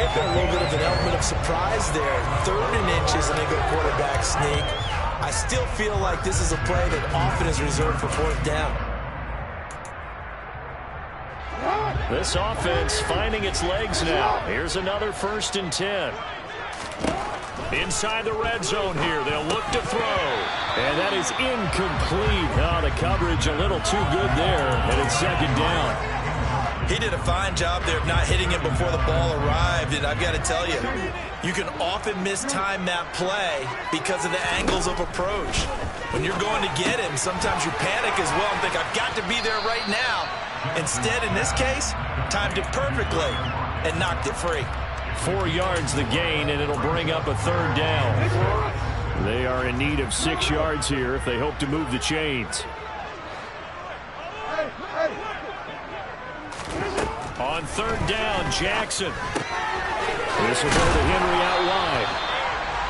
have been a little bit of an element of surprise there. 3rd and inches, and they go quarterback sneak. I still feel like this is a play that often is reserved for 4th down. This offense finding its legs now. Here's another 1st and 10. Inside the red zone here. They'll look to throw. And that is incomplete. Oh, the coverage a little too good there. And it's 2nd down. He did a fine job there of not hitting him before the ball arrived. And I've got to tell you, you can often mistime that play because of the angles of approach. When you're going to get him, sometimes you panic as well and think, I've got to be there right now. Instead, in this case, timed it perfectly and knocked it free. 4 yards the gain, and it'll bring up a 3rd down. They are in need of 6 yards here if they hope to move the chains. On 3rd down, Jackson. This will go to Henry out wide.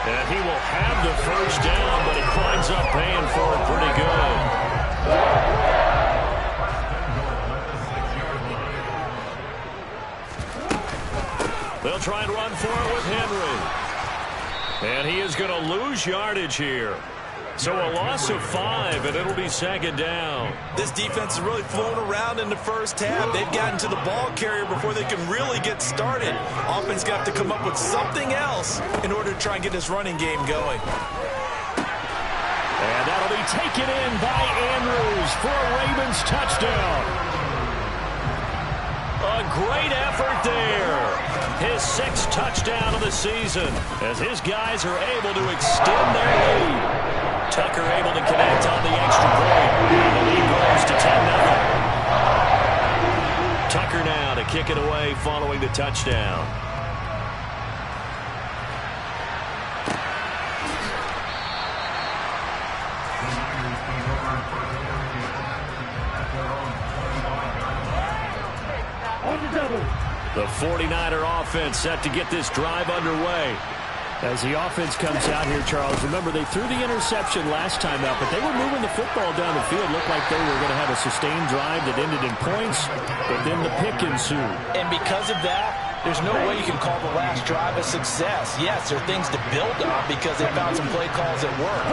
And he will have the 1st down, but it winds up paying for it pretty good. They'll try and run for it with Henry. And he is going to lose yardage here. So a loss of 5, and it'll be 2nd down. This defense has really flown around in the first half. They've gotten to the ball carrier before they can really get started. Offense got to come up with something else in order to try and get this running game going. And that'll be taken in by Andrews for a Ravens touchdown. A great effort there. His 6th touchdown of the season as his guys are able to extend their lead. Tucker able to connect on the extra point. The lead grows to 10-0. Tucker now to kick it away following the touchdown. The 49er offense set to get this drive underway. As the offense comes out here, Charles, remember they threw the interception last time out, but they were moving the football down the field. Looked like they were going to have a sustained drive that ended in points, but then the pick ensued. And because of that, there's no way you can call the last drive a success. Yes, there are things to build on because they found some play calls that work.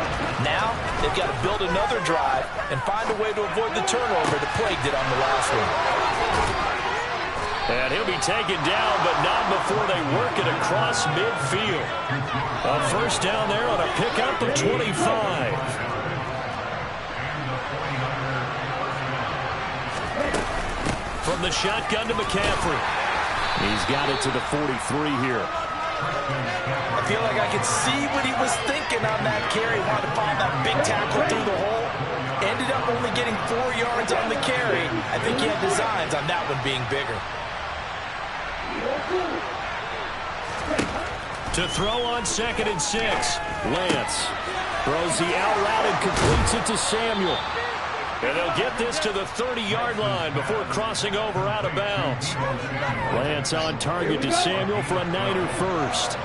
Now, they've got to build another drive and find a way to avoid the turnover that plagued it on the last one. And he'll be taken down, but not before they work it across midfield. A 1st down there on a pickup of 25. From the shotgun to McCaffrey. He's got it to the 43 here. I feel like I could see what he was thinking on that carry. Wanted to find that big tackle through the hole. Ended up only getting 4 yards on the carry. I think he had designs on that one being bigger. To throw on 2nd and 6. Lance throws the out route and completes it to Samuel. And they'll get this to the 30-yard line before crossing over out of bounds. Lance on target to Samuel for a Niner 1st.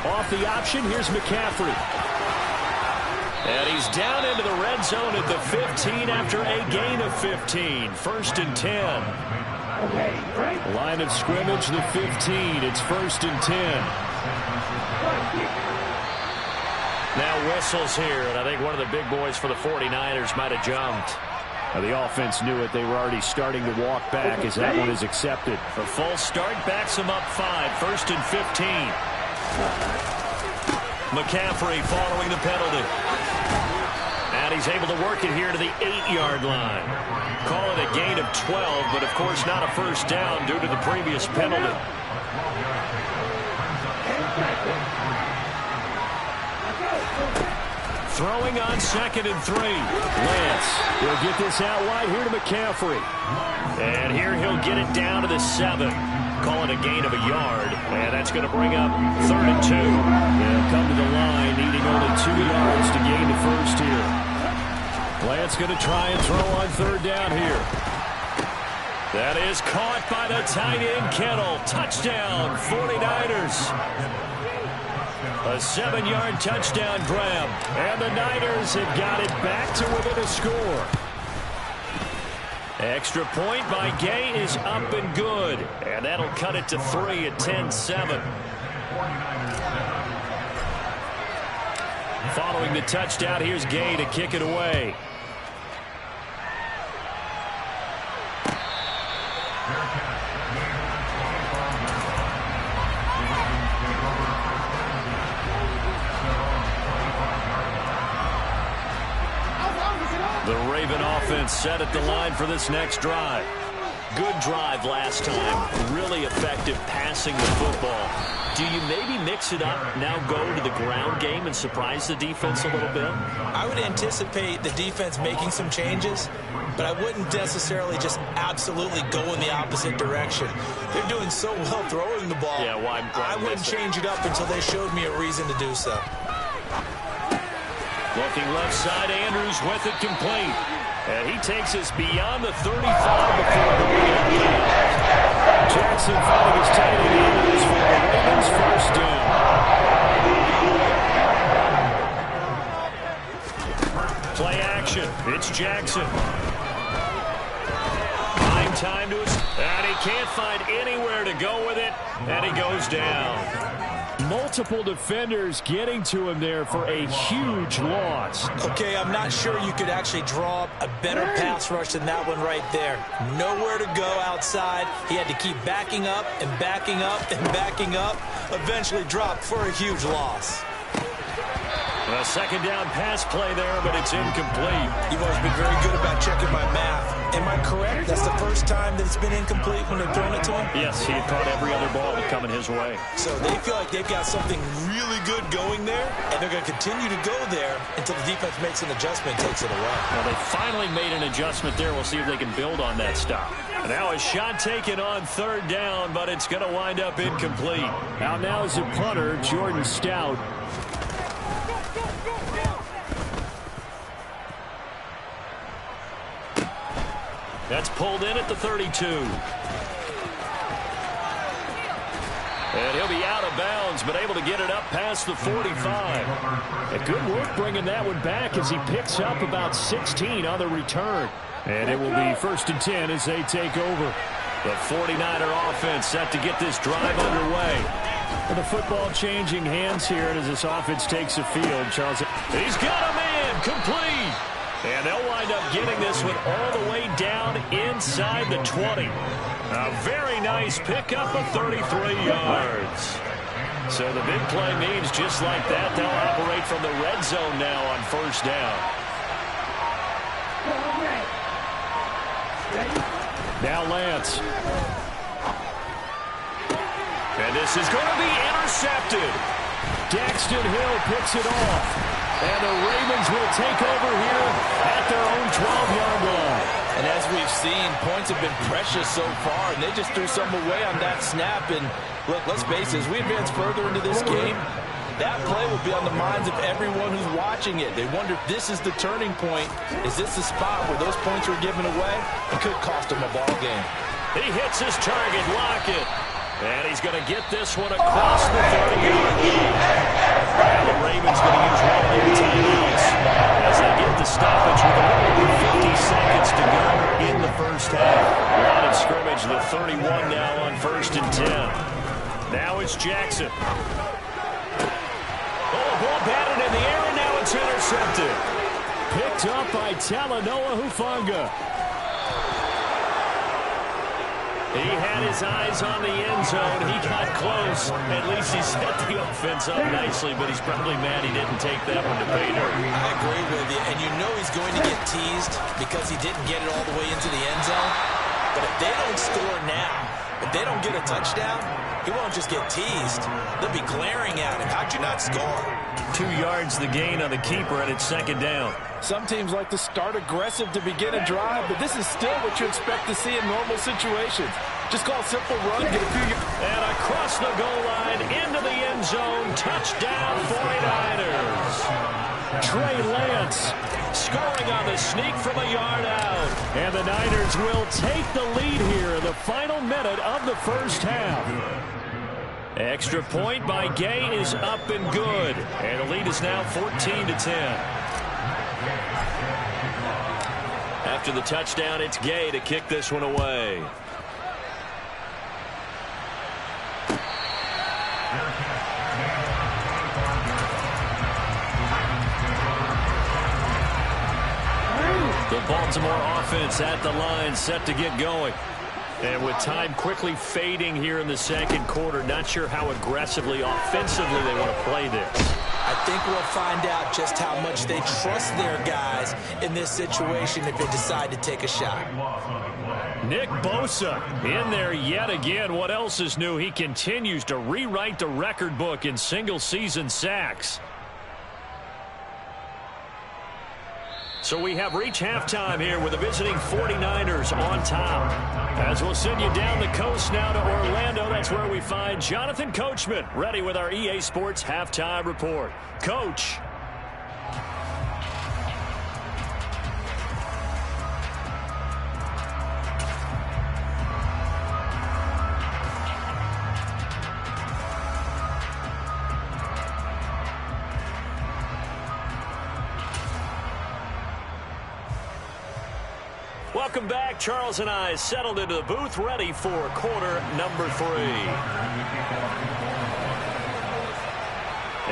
Off the option, here's McCaffrey. And he's down into the red zone at the 15 after a gain of 15. 1st and 10. Line of scrimmage, the 15. It's 1st and 10. Now whistles here, and I think one of the big boys for the 49ers might have jumped. Now the offense knew it. They were already starting to walk back as that one is accepted. A full start backs them up 5. 1st and 15. McCaffrey following the penalty. And he's able to work it here to the 8-yard line. Call it a gain of 12, but of course not a 1st down due to the previous penalty. Throwing on 2nd and 3. Lance will get this out wide here to McCaffrey. And here he'll get it down to the 7. Call it a gain of a yard, and that's going to bring up 3rd and 2. They'll come to the line, needing only 2 yards to gain the 1st here. Lance going to try and throw on 3rd down here. That is caught by the tight end, Kittle. Touchdown, 49ers. A 7-yard touchdown grab, and the Niners have got it back to within a score. Extra point by Gay is up and good. And that'll cut it to 3 at 10-7. Following the touchdown, here's Gay to kick it away. The Raven offense set at the line for this next drive. Good drive last time. Really effective passing the football. Do you maybe mix it up, now go to the ground game and surprise the defense a little bit? I would anticipate the defense making some changes, but I wouldn't necessarily just absolutely go in the opposite direction. They're doing so well throwing the ball. Yeah, why I wouldn't change it up until they showed me a reason to do so. Looking left side, Andrews with it complete. And he takes us beyond the 35 before bringing it down. Jackson finding his tight end Andrews for the Ravens first down. Play action. It's Jackson. Buying time to us. And he can't find anywhere to go with it. And he goes down. Multiple defenders getting to him there for a huge loss. Okay, I'm not sure you could actually draw up a better pass rush than that one right there. Nowhere to go outside. He had to keep backing up and backing up and backing up. Eventually dropped for a huge loss. A second down pass play there, but it's incomplete. You've always been very good about checking my math. Am I correct? That's the first time that it's been incomplete when they've thrown it to him? Yes, he had caught every other ball that coming his way. So they feel like they've got something really good going there, and they're going to continue to go there until the defense makes an adjustment and takes it away. Well, they finally made an adjustment there. We'll see if they can build on that stop. Now a shot taken on third down, but it's going to wind up incomplete. Now is a punter, Jordan Stout. That's pulled in at the 32. And he'll be out of bounds, but able to get it up past the 45. A good work bringing that one back as he picks up about 16 on the return. And it will be 1st and 10 as they take over. The 49er offense set to get this drive underway. And the football changing hands here as this offense takes the field. Charles, he's got a man complete. And they'll wind up getting this one all the way down inside the 20. A very nice pickup of 33 yards. So the big play means just like that, they'll operate from the red zone now on first down. Now Lance. And this is going to be intercepted. Daxton Hill picks it off. And the Ravens will take over here at their own 12-yard line. And as we've seen, points have been precious so far, and they just threw some away on that snap. And look, let's face it, as we advance further into this game, that play will be on the minds of everyone who's watching it. They wonder if this is the turning point. Is this the spot where those points were given away? It could cost them a ball game. He hits his target, Lockett. And he's going to get this one across the 30-yard line. And the Ravens going to use one of their timeouts as they get the stoppage with a little over 50 seconds to go in the first half. Line of scrimmage, the 31 now on 1st and 10. Now it's Jackson. Oh, ball batted in the air, and now it's intercepted. Picked up by Talanoa Hufanga. He had his eyes on the end zone. He got close. At least he set the offense up nicely, but he's probably mad he didn't take that one to pay dirt. I agree with you, and you know he's going to get teased because he didn't get it all the way into the end zone. But if they don't score now, if they don't get a touchdown, he won't just get teased. They'll be glaring at him. How'd you not score? 2 yards the gain on the keeper, and it's second down. Some teams like to start aggressive to begin a drive, but this is still what you expect to see in normal situations. Just call a simple run, get a few... And across the goal line, into the end zone, touchdown 49ers. Trey Lance scoring on the sneak from a yard out. And the Niners will take the lead here in the final minute of the first half. Extra point by Gay is up and good. And the lead is now 14-10. After the touchdown, it's Gay to kick this one away. The Baltimore offense at the line, set to get going. And with time quickly fading here in the second quarter, not sure how aggressively, offensively they want to play this. I think we'll find out just how much they trust their guys in this situation if they decide to take a shot. Nick Bosa in there yet again. What else is new? He continues to rewrite the record book in single-season sacks. So we have reached halftime here with the visiting 49ers on top. As we'll send you down the coast now to Orlando, that's where we find Jonathan Coachman ready with our EA Sports Halftime Report. Coach. Welcome back. Charles and I settled into the booth, ready for quarter number 3.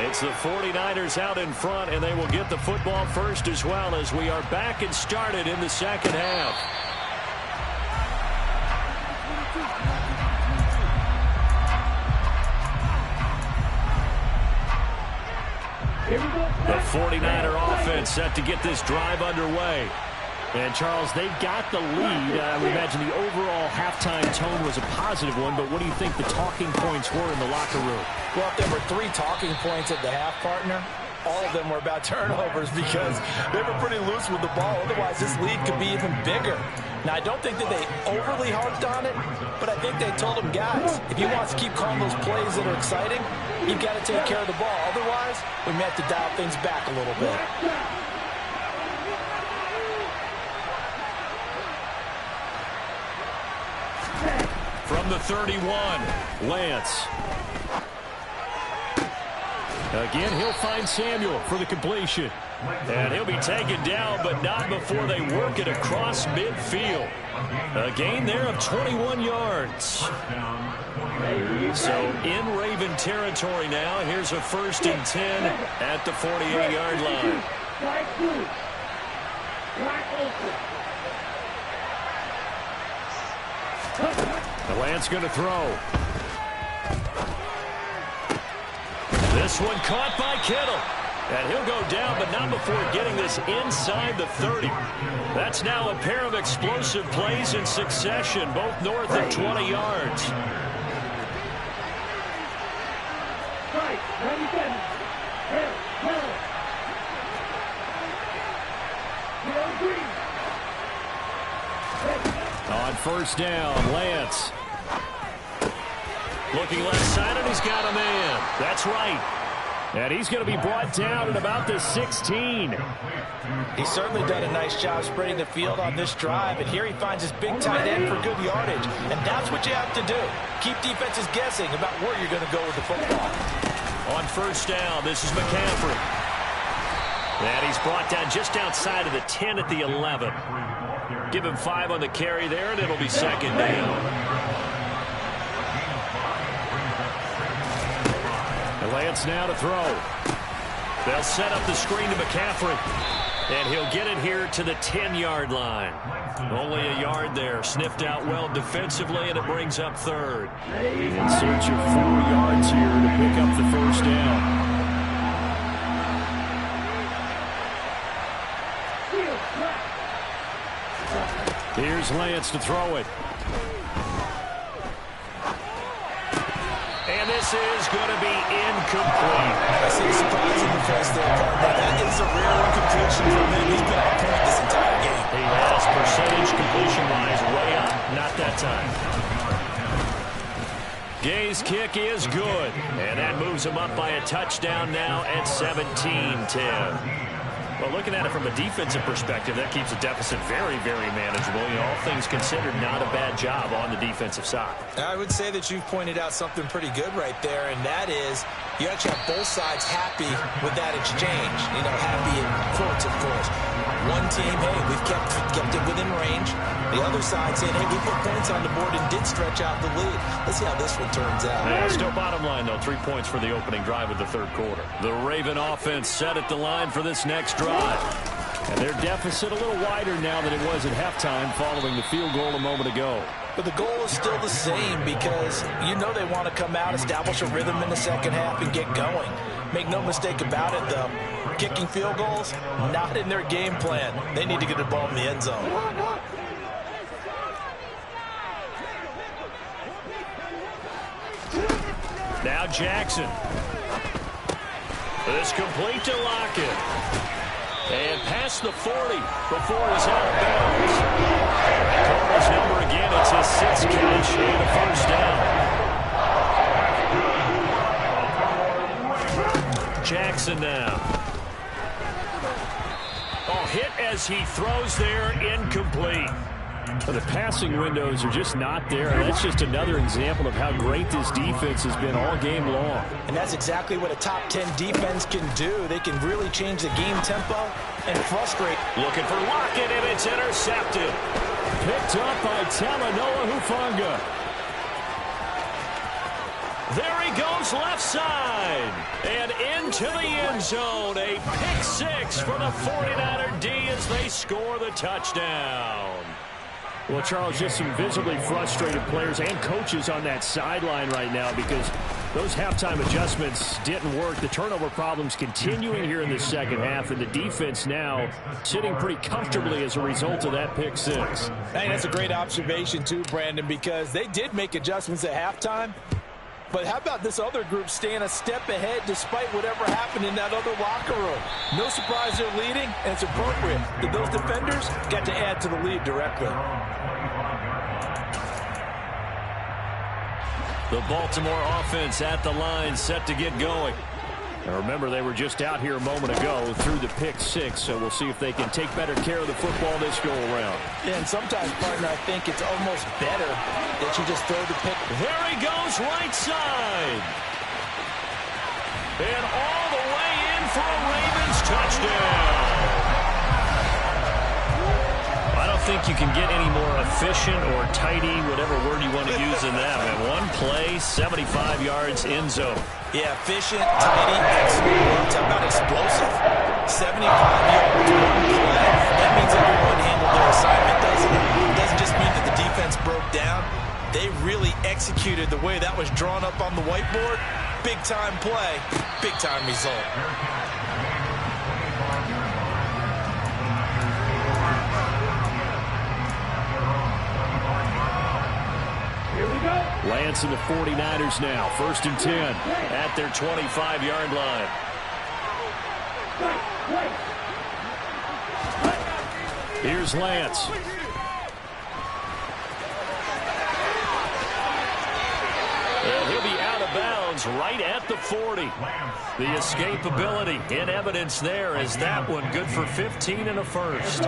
It's the 49ers out in front, and they will get the football first as well as we are back and started in the second half. The 49er offense set to get this drive underway. And, Charles, they've got the lead. I would imagine the overall halftime tone was a positive one, but what do you think the talking points were in the locker room? Well, if there were 3 talking points at the half, partner, all of them were about turnovers because they were pretty loose with the ball. Otherwise, this lead could be even bigger. Now, I don't think that they overly harped on it, but I think they told them, guys, if you want to keep calling those plays that are exciting, you've got to take care of the ball. Otherwise, we may have to dial things back a little bit. From the 31, Lance. Again, he'll find Samuel for the completion. And he'll be taken down, but not before they work it across midfield. A gain there of 21 yards. So in Raven territory now. Here's a 1st and 10 at the 48-yard line. Lance going to throw. This one caught by Kittle. And he'll go down, but not before getting this inside the 30. That's now a pair of explosive plays in succession, both north of 20 yards. On 1st down, Lance. Looking left side, and he's got a man. That's right. And he's going to be brought down at about the 16. He's certainly done a nice job spreading the field on this drive, and here he finds his big tight end for good yardage. And that's what you have to do. Keep defenses guessing about where you're going to go with the football. On 1st down, this is McCaffrey. And he's brought down just outside of the 10 at the 11. Give him 5 on the carry there, and it'll be 2nd down. Lance now to throw. They'll set up the screen to McCaffrey. And he'll get it here to the 10-yard line. Only a yard there. Sniffed out well defensively, and it brings up 3rd. In search of 4 yards here to pick up the 1st down. Here's Lance to throw it. And this is going to be incomplete. I see a surprise in the face there, partner. That is a rare incompletion for him. He's been on point this entire game. He has percentage completion-wise way up. Not that time. Gay's kick is good. And that moves him up by a touchdown now at 17-10. Well, looking at it from a defensive perspective, that keeps the deficit very, very manageable. You know, all things considered, not a bad job on the defensive side. I would say that you've pointed out something pretty good right there, and that is you actually have both sides happy with that exchange. You know, happy in quotes, of course. One team, hey, we've kept it within range. The other side saying, hey, we put points on the board and did stretch out the lead. Let's see how this one turns out. Yeah, still bottom line, though. 3 points for the opening drive of the third quarter. The Raven offense set at the line for this next drive. And their deficit a little wider now than it was at halftime following the field goal a moment ago. But the goal is still the same because you know they want to come out, establish a rhythm in the second half, and get going. Make no mistake about it, though. Kicking field goals, not in their game plan. They need to get the ball in the end zone. Now Jackson. This complete to Lockett. And past the 40 before he's out of bounds. Cardinals number again. It's his 6th catch and a first down. Jackson now. Oh, hit as he throws there, incomplete. Well, the passing windows are just not there. That's just another example of how great this defense has been all game long. And that's exactly what a top 10 defense can do. They can really change the game tempo and frustrate. Looking for Lockett, and it's intercepted. Picked up by Talanoa Hufanga. There he goes left side. And into the end zone. A pick 6 for the 49er D as they score the touchdown. Well, Charles, just some visibly frustrated players and coaches on that sideline right now because those halftime adjustments didn't work. The turnover problems continuing here in the second half, and the defense now sitting pretty comfortably as a result of that pick 6. Hey, that's a great observation too, Brandon, because they did make adjustments at halftime. But how about this other group staying a step ahead despite whatever happened in that other locker room? No surprise they're leading, and it's appropriate that those defenders got to add to the lead directly. The Baltimore offense at the line, set to get going. And remember, they were just out here a moment ago through the pick 6, so we'll see if they can take better care of the football this go-around. Yeah, and sometimes, partner, I think it's almost better that you just throw the pick. There he goes, right side. And all the way in for a Ravens touchdown. I don't think you can get any more efficient or tidy, whatever word you want to use in that. Man, one play, 75 yards, end zone. Yeah, efficient, tidy, excellent work. Talk about explosive. 75 yards, one play. That means everyone handled their assignment, doesn't it? It doesn't just mean that the defense broke down. They really executed the way that was drawn up on the whiteboard. Big-time play, big-time result. Lance and the 49ers now. 1st and 10 at their 25-yard line. Here's Lance. And he'll be out of bounds right at the 40. The escapability in evidence there as that one good for 15 and a first.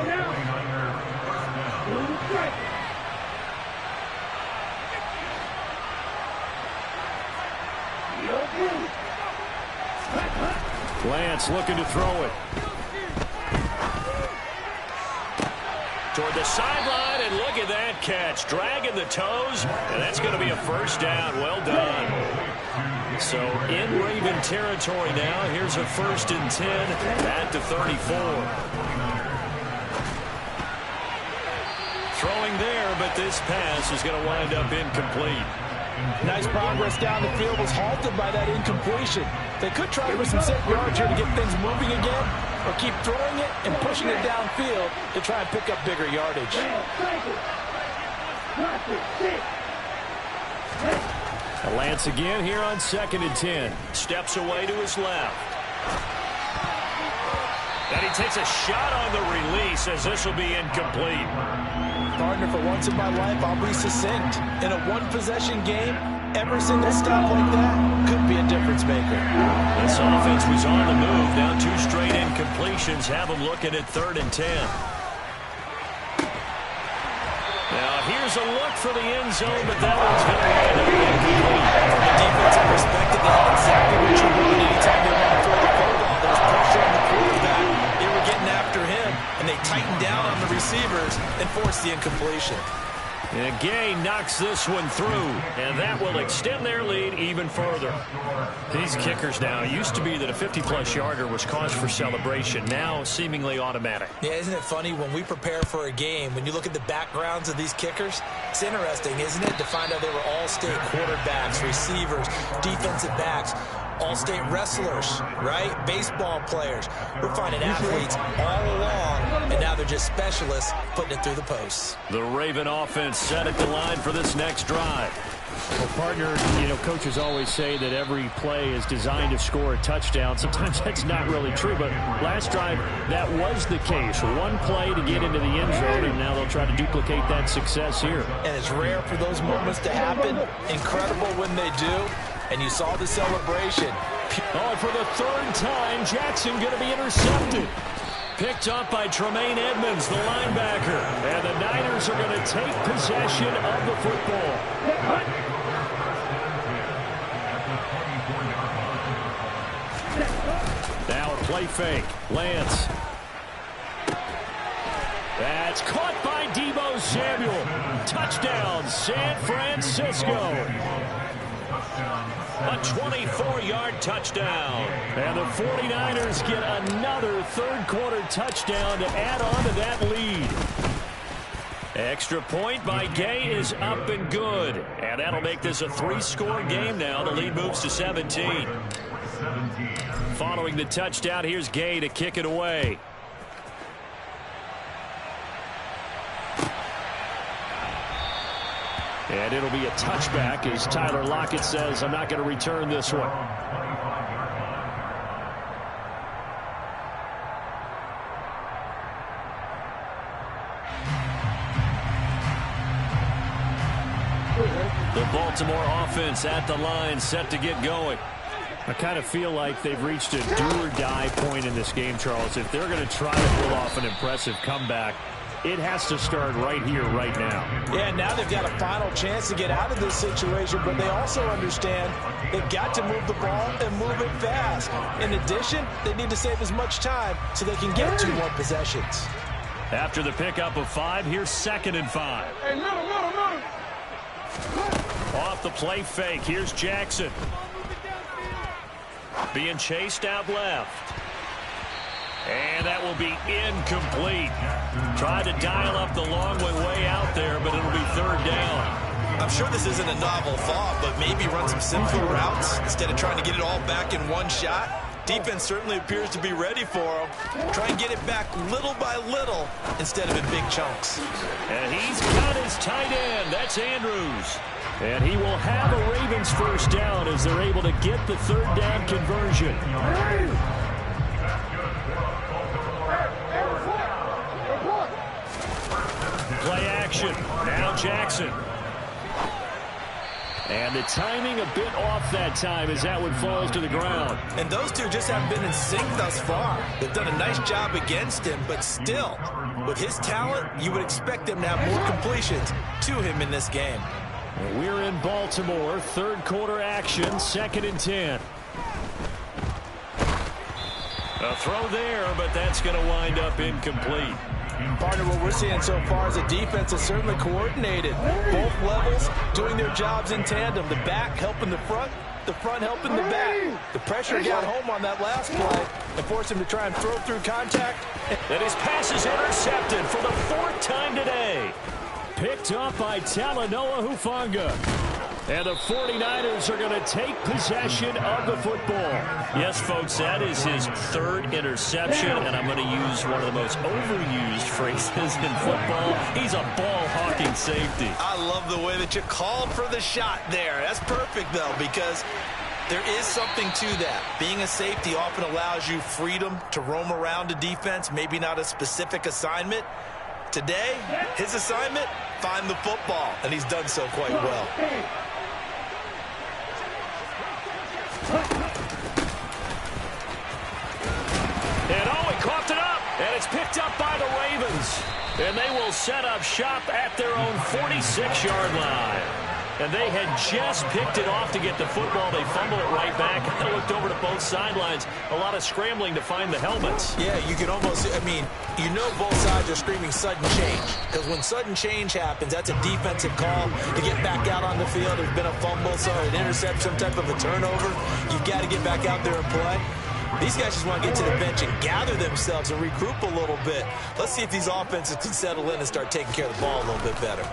Lance looking to throw it. Toward the sideline, and look at that catch. Dragging the toes, and that's going to be a first down. Well done. So in Raven territory now. Here's a 1st and 10 at the 34. Throwing there, but this pass is going to wind up incomplete. Nice progress down the field, was halted by that incompletion. They could try for some set yards here to get things moving again, or keep throwing it and pushing it downfield to try and pick up bigger yardage. Lance again here on 2nd and 10. Steps away to his left. And he takes a shot on the release as this will be incomplete. Partner, for once in my life, I'll be succinct. In a one-possession game, every single stop like that could be a difference maker. This offense was on the move. Now 2 straight incompletions have them looking at 3rd and 10. Now here's a look for the end zone, but that one's going to wind up incomplete. From a defensive perspective, they had exactly what you wanted anytime they want to throw the football. There was pressure on the quarterback. They were getting after him, and they tighten down on the receivers and force the incompletion. And Gay knocks this one through, and that will extend their lead even further. These kickers now, used to be that a 50-plus yarder was cause for celebration, now seemingly automatic. Yeah, isn't it funny when we prepare for a game, when you look at the backgrounds of these kickers, it's interesting, isn't it, to find out they were all-state quarterbacks, receivers, defensive backs, all-state wrestlers, right? Baseball players. We're finding athletes all along, and now they're just specialists putting it through the posts. The Raven offense set at the line for this next drive. Well, partner, coaches always say that every play is designed to score a touchdown. Sometimes that's not really true, but last drive, that was the case. One play to get into the end zone, and now they'll try to duplicate that success here. And it's rare for those moments to happen. Incredible when they do. And you saw the celebration. Oh, and for the third time, Jackson going to be intercepted. Picked up by Tremaine Edmonds, the linebacker. And the Niners are going to take possession of the football. Now a play fake. Lance. That's caught by Deebo Samuel. Touchdown, San Francisco. A 24-yard touchdown. And the 49ers get another third-quarter touchdown to add on to that lead. Extra point by Gay is up and good. And that'll make this a 3-score game now. The lead moves to 17. Following the touchdown, here's Gay to kick it away. And it'll be a touchback as Tyler Lockett says, I'm not going to return this one. The Baltimore offense at the line, set to get going. I kind of feel like they've reached a do-or-die point in this game, Charles. If they're going to try to pull off an impressive comeback, it has to start right here, right now. Yeah, now they've got a final chance to get out of this situation, but they also understand they've got to move the ball and move it fast. In addition, they need to save as much time so they can get 2 more possessions. After the pickup of 5, here's 2nd and 5. Hey, middle. Off the play fake, here's Jackson. Being chased out left. And that will be incomplete. Tried to dial up the long way out there, but it'll be 3rd down. I'm sure this isn't a novel thought, but maybe run some simpler routes instead of trying to get it all back in one shot. Defense certainly appears to be ready for him. Try and get it back little by little instead of in big chunks. And he's got his tight end. That's Andrews. And he will have a Ravens first down as they're able to get the 3rd down conversion. Play action. Now Jackson. And the timing a bit off that time as that one falls to the ground. And those two just haven't been in sync thus far. They've done a nice job against him, but still, with his talent, you would expect them to have more completions to him in this game. We're in Baltimore. 3rd quarter action. 2nd and 10. A throw there, but that's going to wind up incomplete. Partner, what we're seeing so far is the defense is certainly coordinated. Both levels doing their jobs in tandem. The back helping the front helping the back. The pressure got home on that last play and forced him to try and throw through contact. And his pass is intercepted for the 4th time today. Picked up by Talanoa Hufanga. And the 49ers are going to take possession of the football. Yes, folks, that is his 3rd interception, and I'm going to use one of the most overused phrases in football. He's a ball-hawking safety. I love the way that you called for the shot there. That's perfect, though, because there is something to that. Being a safety often allows you freedom to roam around a defense, maybe not a specific assignment. Today, his assignment, find the football, and he's done so quite well. And he coughed it up, and it's picked up by the Ravens. And they will set up shop at their own 46-yard line. and they had just picked it off to get the football. They fumbled it right back. I looked over to both sidelines. A lot of scrambling to find the helmets. Yeah, you can almost, both sides are screaming sudden change. Because when sudden change happens, that's a defensive call to get back out on the field. There's been a fumble, so an intercept, some type of a turnover. You've got to get back out there and play. These guys just want to get to the bench and gather themselves and regroup a little bit. Let's see if these offenses can settle in and start taking care of the ball a little bit better.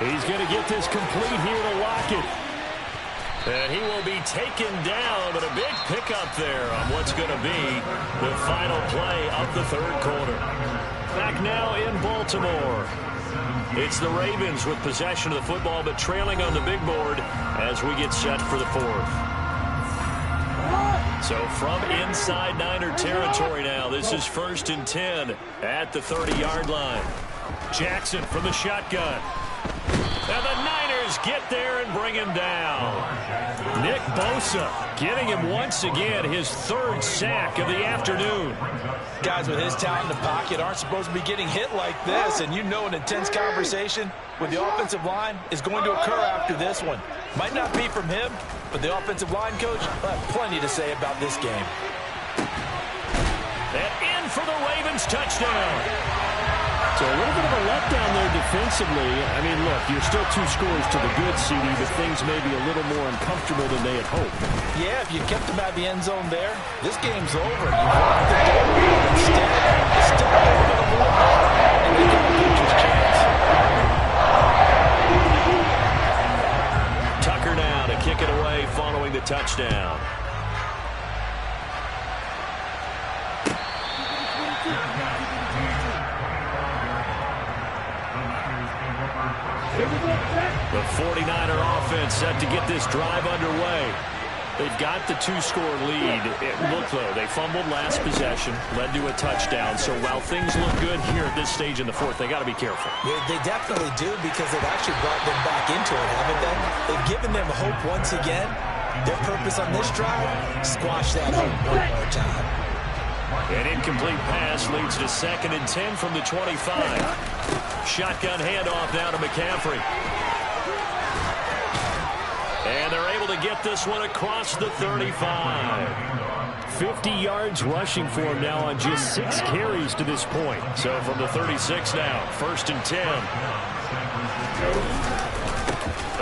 He's going to get this complete here to Lockett. And he will be taken down, but a big pickup there on what's going to be the final play of the third quarter. Back now in Baltimore. It's the Ravens with possession of the football, but trailing on the big board as we get set for the fourth. So from inside Niner territory now, this is 1st and 10 at the 30-yard line. Jackson from the shotgun. And the Niners get there and bring him down. Nick Bosa getting him once again his 3rd sack of the afternoon. Guys with his talent in the pocket aren't supposed to be getting hit like this, and an intense conversation with the offensive line is going to occur after this one. Might not be from him, but the offensive line coach will have plenty to say about this game. And in for the Ravens touchdown. So a little bit of a letdown there defensively. Look, you're still 2 scores to the good, CD, but things may be a little more uncomfortable than they had hoped. Yeah, if you kept them out of the end zone there, this game's over. You've locked the door. Instead, it's still a little bit of a ball, and they got a coach's chance. Tucker now to kick it away following the touchdown. The 49er offense set to get this drive underway. They've got the 2-score lead. Look, though, they fumbled last possession, led to a touchdown. So while things look good here at this stage in the fourth, they got to be careful. Yeah, they definitely do, because they've actually brought them back into it, haven't they? They've given them hope once again. Their purpose on this drive, squash that hope one more time. An incomplete pass leads to 2nd and 10 from the 25. Shotgun handoff now to McCaffrey. And they're able to get this one across the 35. 50 yards rushing for him now on just 6 carries to this point. So from the 36 now, 1st and 10.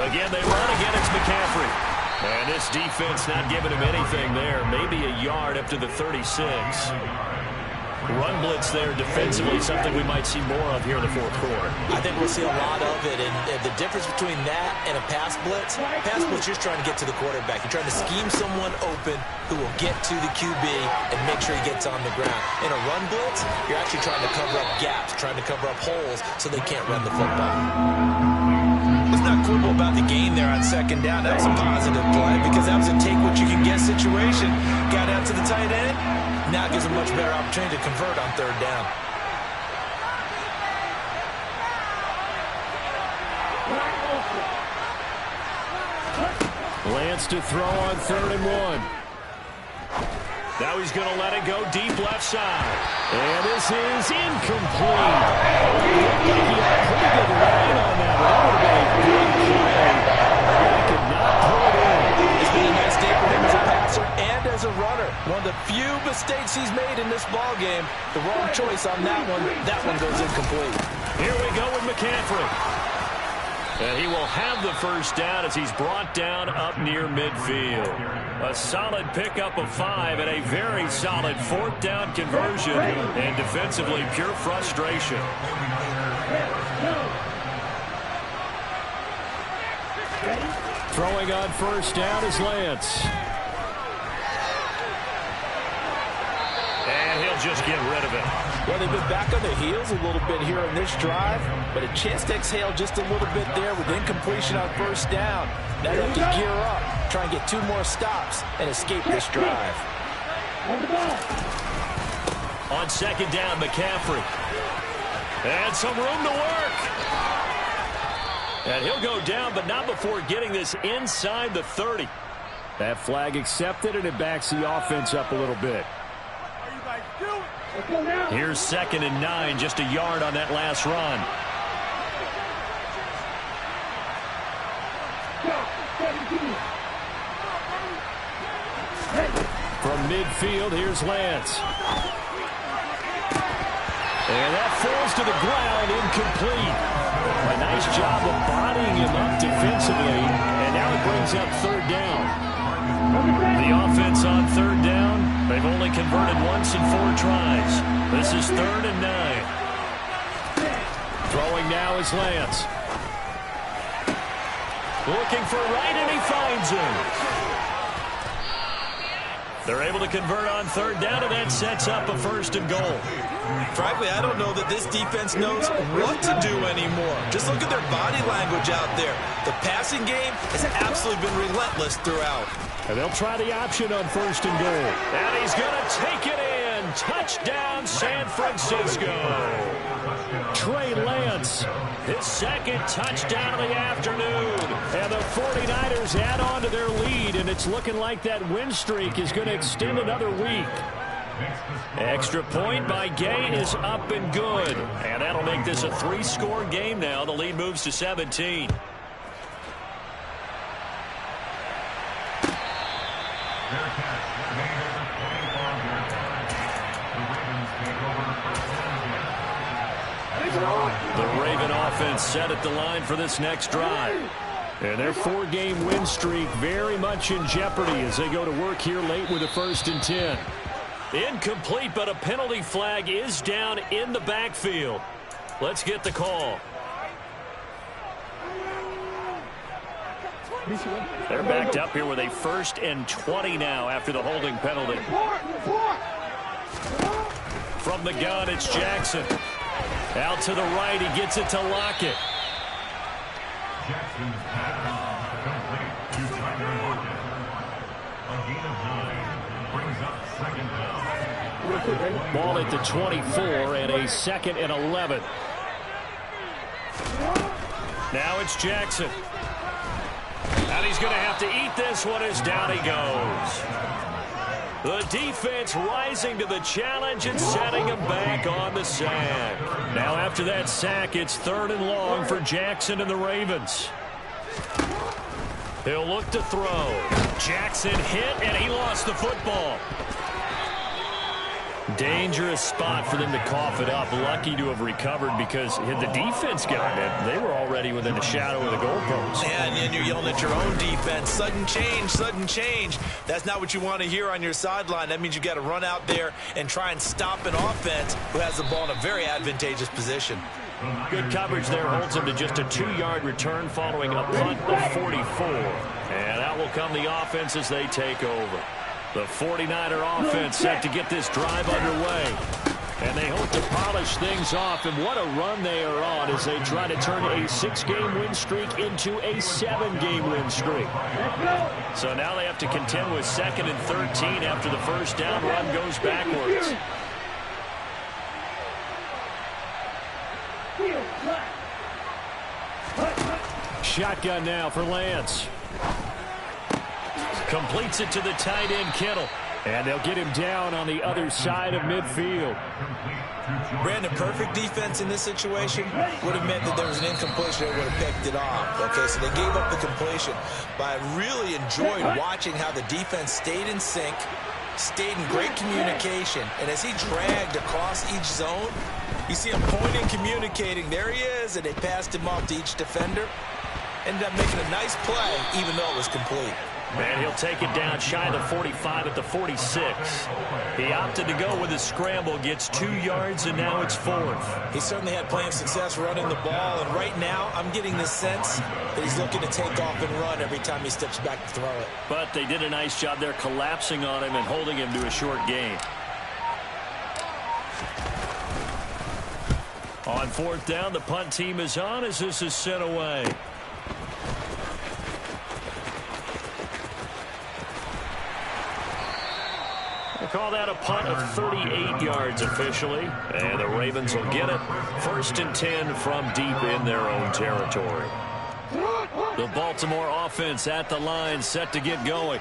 Again, they run again. It's McCaffrey. And this defense not giving him anything there. Maybe a yard up to the 36. Run blitz there defensively, something we might see more of here in the fourth quarter. I think we'll see a lot of it, and the difference between that and a pass blitz, you're just trying to get to the quarterback. You're trying to scheme someone open who will get to the QB and make sure he gets on the ground. In a run blitz, you're actually trying to cover up gaps, trying to cover up holes so they can't run the football. Let's not quibble about the gain there on 2nd down. That was a positive play because that was a take-what-you-can-get situation. Got out to the tight end. Now it gives a much better opportunity to convert on 3rd down. Lance to throw on 3rd and 1. Now he's going to let it go deep left side. And this is incomplete. He had a pretty good line on that. That would have been a big play. He could not pull it in. It's been a nice day for him as a passer and as a runner. One of the few mistakes he's made in this ball game. The wrong choice on that one. That one goes incomplete. Here we go with McCaffrey. And he will have the 1st down as he's brought down up near midfield. A solid pickup of 5 and a very solid 4th down conversion. And defensively, pure frustration. Throwing on 1st down is Lance. And he'll just get rid of it. Well, they've been back on their heels a little bit here in this drive, but a chance to exhale just a little bit there with incompletion on 1st down. Now they have to gear up, try and get 2 more stops and escape this drive. On 2nd down, McCaffrey. And some room to work. And he'll go down, but not before getting this inside the 30. That flag accepted, and it backs the offense up a little bit. Here's 2nd and 9, just a yard on that last run. From midfield, here's Lance. And that falls to the ground, incomplete. A nice job of bodying him up defensively, and now it brings up third down. The offense on third down, they've only converted once in 4 tries. This is 3rd and 9. Throwing now is Lance. Looking for right, and he finds him. They're able to convert on third down, and that sets up a 1st and goal. Frankly, I don't know that this defense knows what to do anymore. Just look at their body language out there. The passing game has absolutely been relentless throughout. And they'll try the option on 1st and goal. And he's going to take it in. Touchdown, San Francisco. Trey Lance, his 2nd touchdown of the afternoon. And the 49ers add on to their lead, and it's looking like that win streak is going to extend another week. Extra point by Gay is up and good. And that'll make this a 3-score game now. The lead moves to 17. The Raven offense set at the line for this next drive. And their 4-game win streak very much in jeopardy as they go to work here late with a 1st and 10. Incomplete, but a penalty flag is down in the backfield. Let's get the call. They're backed up here with a 1st and 20 now after the holding penalty. From the gun, it's Jackson. Out to the right, he gets it to Lockett. Ball at the 24 and a 2nd and 11. Now it's Jackson. And he's going to have to eat this one as down he goes. The defense rising to the challenge and setting him back on the sack. Now after that sack, it's 3rd and long for Jackson and the Ravens. He'll look to throw. Jackson hit, and he lost the football. Dangerous spot for them to cough it up. Lucky to have recovered because had the defense gotten it, they were already within the shadow of the goalpost. Yeah, and you're yelling at your own defense. Sudden change, sudden change. That's not what you want to hear on your sideline. That means you got to run out there and try and stop an offense who has the ball in a very advantageous position. Good coverage there holds him to just a 2-yard return following a punt of 44. And out will come the offense as they take over. The 49er offense set to get this drive underway. And they hope to polish things off. And what a run they are on as they try to turn a 6-game win streak into a 7-game win streak. So now they have to contend with 2nd and 13 after the 1st down run goes backwards. Shotgun now for Lance. Completes it to the tight end, Kittle. And they'll get him down on the other side of midfield. Brandon, perfect defense in this situation would have meant that there was an incompletion that would have picked it off. Okay, so they gave up the completion. But I really enjoyed watching how the defense stayed in sync, stayed in great communication. And as he dragged across each zone, you see him pointing, communicating. There he is, and they passed him off to each defender. Ended up making a nice play, even though it was complete. And he'll take it down shy of the 45 at the 46. He opted to go with his scramble, gets 2 yards, and now it's 4th. He certainly had plenty of success running the ball, and right now I'm getting the sense that he's looking to take off and run every time he steps back to throw it. But they did a nice job there collapsing on him and holding him to a short gain. On 4th down, the punt team is on as this is sent away. Call that a punt of 38 yards officially. And the Ravens will get it. 1st and 10 from deep in their own territory. The Baltimore offense at the line set to get going.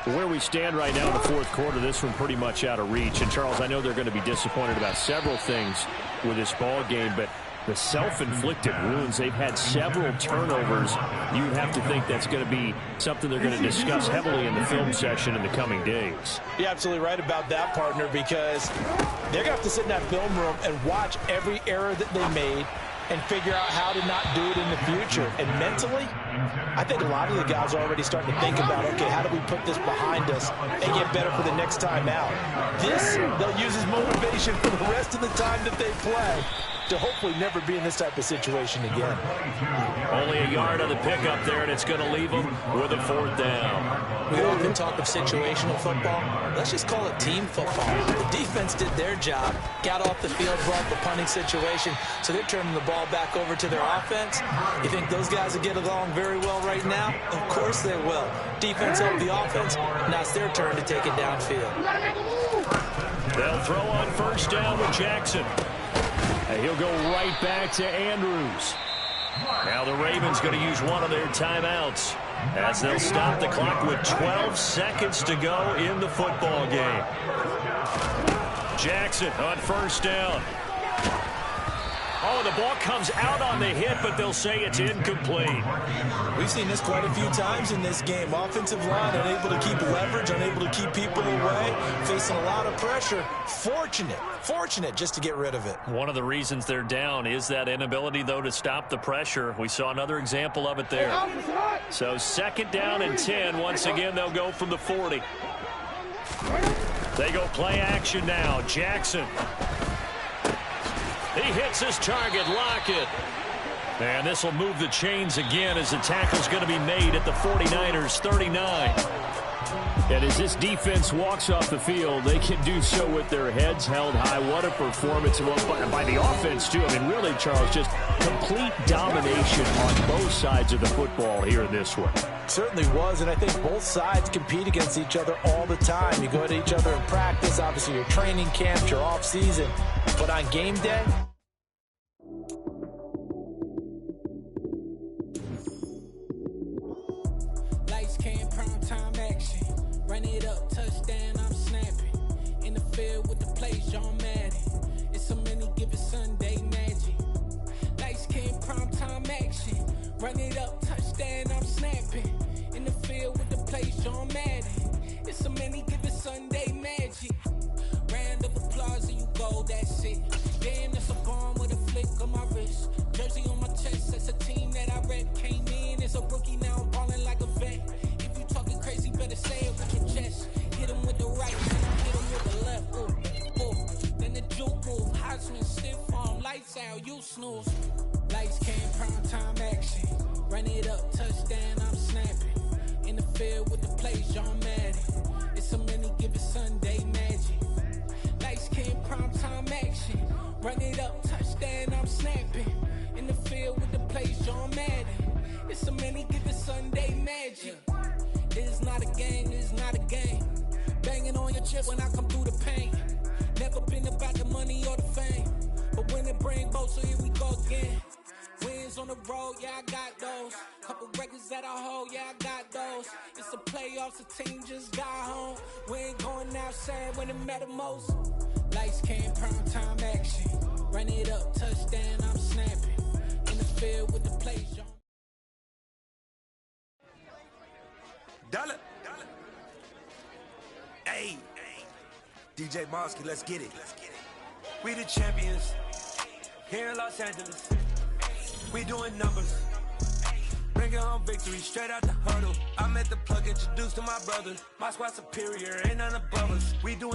Where we stand right now in the 4th quarter, this one pretty much out of reach. And, Charles, I know they're going to be disappointed about several things with this ball game, but the self-inflicted wounds. They've had several turnovers. You'd have to think that's going to be something they're going to discuss heavily in the film session in the coming days. You're absolutely right about that, partner, because they're going to have to sit in that film room and watch every error that they made and figure out how to not do it in the future. And mentally, I think a lot of the guys are already starting to think about, okay, how do we put this behind us and get better for the next time out? This, they'll use as motivation for the rest of the time that they play to hopefully never be in this type of situation again. Only a yard on the pickup there, and it's going to leave them with a 4th down. We often talk of situational football. Let's just call it team football. The defense did their job, got off the field, brought the punting situation, so they're turning the ball back over to their offense. You think those guys will get along very well right now? Of course they will. Defense helped the offense. Now it's their turn to take it downfield. They'll throw on 1st down with Jackson. And he'll go right back to Andrews. Now the Ravens going to use one of their timeouts as they'll stop the clock with 12 seconds to go in the football game. Jackson on 1st down. Oh, the ball comes out on the hit, but they'll say it's incomplete. We've seen this quite a few times in this game. Offensive line unable to keep leverage, unable to keep people away, facing a lot of pressure. Fortunate just to get rid of it. One of the reasons they're down is that inability, though, to stop the pressure. We saw another example of it there. So 2nd down and 10. Once again, they'll go from the 40. They go play action now. Jackson. He hits his target, Lockett. And this will move the chains again as the tackle's going to be made at the 49ers 39. And as this defense walks off the field, they can do so with their heads held high. What a performance by the offense, too. I mean, really, Charles, just complete domination on both sides of the football here in this one. Certainly was, and I think both sides compete against each other all the time. You go to each other in practice, obviously your training camps, your off season, but on game day, lights, cam, prime time action. Run it up, touchdown, I'm snapping. In the field with the plays, John Madden. It's a many given Sunday magic. Lights, cam, prime time action. Run it up, touchdown, I'm snapping. In the field with the plays, John Madden. It's a many given Sunday magic. Round of applause and you go, that's it. Damn, that's a bomb with a flick on my wrist. Jersey on my chest, that's a team that I rep. Came in as a rookie, now I'm balling like a vet. If you talking crazy, better say it with your chest. Hit him with the right, and I hit him with the left. Ooh, ooh. Then the juke move, Heisman, stiff arm, lights out, you snooze. Lights, cam, prime time action. Run it up, touchdown, I'm snapping. In the field with the plays, John Madden. It's a many given Sunday magic. Lights, cam, prime time action. Run it up, touchdown, I'm snapping. In the field with the plays, John Madden. It's a many given Sunday magic. It's not a game, it's not a game. Banging on your chest when I come through the pain. Never been about the money or the fame. But when it bring both, so here we go again. Wins on the road, yeah, I got those. Couple records that I hold, yeah, I got those. It's the playoffs, the team just got home. We ain't going outside when it matter most. Lights, cam, prime time action. Run it up, touchdown, I'm snapping. In the field with the plays, John. Dollar. Hey, DJ Mosky, let's get it. We the champions here in Los Angeles. We doing numbers. Bringing home victory straight out the huddle. I met the plug, introduced to my brother. My squad superior, ain't none above us. We doing